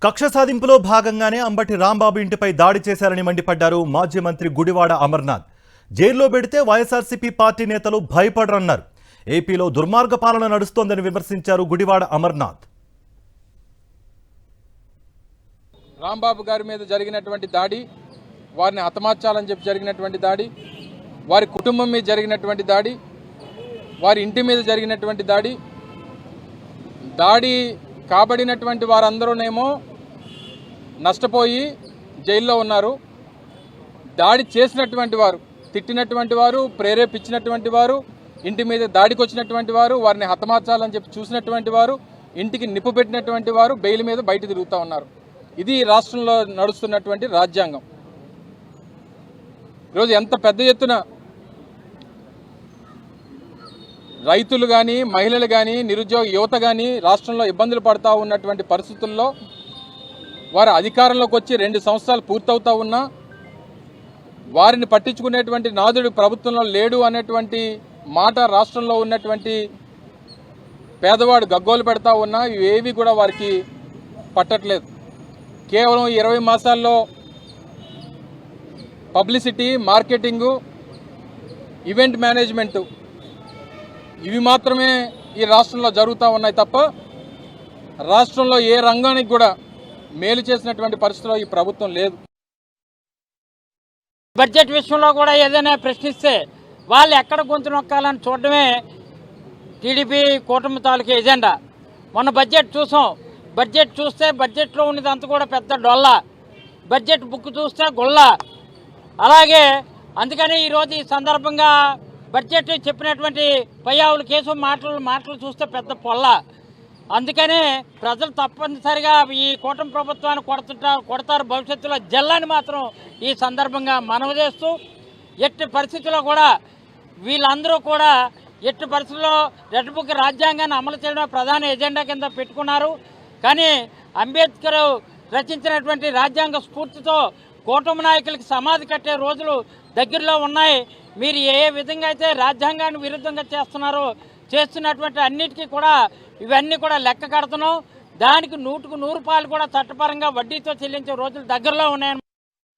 కక్ష సాధింపులో భాగంగానే అంబటి రాంబాబు ఇంటిపై దాడి చేశారని మండిపడ్డారు మాజీ మంత్రి గుడివాడ అమర్నాథ్. జైల్లో పెడితే వైఎస్ఆర్సీపీ పార్టీ నేతలు భయపడరన్నారు. ఏపీలో దుర్మార్గ పాలన నడుస్తోందని విమర్శించారు గుడివాడ అమర్నాథ్. రాంబాబు గారి మీద జరిగినటువంటి దాడి, వారిని హతమార్చాలని చెప్పి జరిగినటువంటి దాడి, వారి కుటుంబం మీద జరిగినటువంటి దాడి, వారి ఇంటి మీద జరిగినటువంటి దాడి కాబడినటువంటి వారందరూనేమో నష్టపోయి జైల్లో ఉన్నారు. దాడి చేసినటువంటి వారు, తిట్టినటువంటి వారు, ప్రేరేపించినటువంటి వారు, ఇంటి మీద దాడికి వచ్చినటువంటి వారు, వారిని హతమార్చాలని చెప్పి చూసినటువంటి వారు, ఇంటికి నిప్పు పెట్టినటువంటి వారు బెయిల్ మీద బయట తిరుగుతూ ఉన్నారు. ఇది రాష్ట్రంలో నడుస్తున్నటువంటి రాజ్యాంగం. ఈరోజు ఎంత పెద్ద ఎత్తున రైతులు కానీ, మహిళలు కానీ, నిరుద్యోగ యువత కానీ రాష్ట్రంలో ఇబ్బందులు పడుతూ ఉన్నటువంటి పరిస్థితుల్లో వారు అధికారంలోకి వచ్చి 2 సంవత్సరాలు పూర్తవుతా ఉన్నా వారిని పట్టించుకునేటువంటి నాదుడు ప్రభుత్వంలో లేడు అనేటువంటి మాట రాష్ట్రంలో ఉన్నటువంటి పేదవాడు గగ్గోలు పెడతా ఉన్నా ఇవేవి కూడా వారికి పట్టట్లేదు. కేవలం 20 మాసాల్లో పబ్లిసిటీ, మార్కెటింగు, ఈవెంట్ మేనేజ్మెంటు ఇవి మాత్రమే ఈ రాష్ట్రంలో జరుగుతూ ఉన్నాయి తప్ప రాష్ట్రంలో ఏ రంగానికి కూడా మేలు చేసినటువంటి పరిస్థితిలో ఈ ప్రభుత్వం లేదు. బడ్జెట్ విషయంలో కూడా ఏదైనా ప్రశ్నిస్తే వాళ్ళు ఎక్కడ గొంతు నొక్కాలని చూడడమే టీడీపీ కూటమి తాలూకు ఎజెండా. మొన్న బడ్జెట్ చూసాం. బడ్జెట్ చూస్తే బడ్జెట్లో ఉన్నదంతా కూడా పెద్ద డొల్ల, బడ్జెట్ బుక్ చూస్తే గొల్ల. అలాగే అందుకని ఈరోజు ఈ సందర్భంగా బడ్జెట్ చెప్పినటువంటి పయ్యావుల కేసు మాటలు చూస్తే పెద్ద పొల్ల. అందుకనే ప్రజలు తప్పనిసరిగా ఈ కూటమి ప్రభుత్వాన్ని కొడతారు భవిష్యత్తులో జల్లని మాత్రం ఈ సందర్భంగా మనవి చేస్తూ, ఎట్టి పరిస్థితుల్లో కూడా వీళ్ళందరూ కూడా ఎట్టి పరిస్థితుల్లో రెడ్ బుక్ రాజ్యాంగాన్ని అమలు చేయడం ప్రధాన ఎజెండా కింద పెట్టుకున్నారు. కానీ అంబేద్కర్ రచించినటువంటి రాజ్యాంగ స్ఫూర్తితో కూటమి నాయకులకి సమాధి కట్టే రోజులు దగ్గరలో ఉన్నాయి. మీరు ఏ విధంగా అయితే రాజ్యాంగాన్ని విరుద్ధంగా చేస్తున్నటువంటి అన్నిటికీ కూడా ఇవన్నీ కూడా లెక్క కడుతున్నాం. దానికి 100కు 100 రూపాయలు కూడా చట్టపరంగా వడ్డీతో చెల్లించే రోజులు దగ్గరలో ఉన్నాయని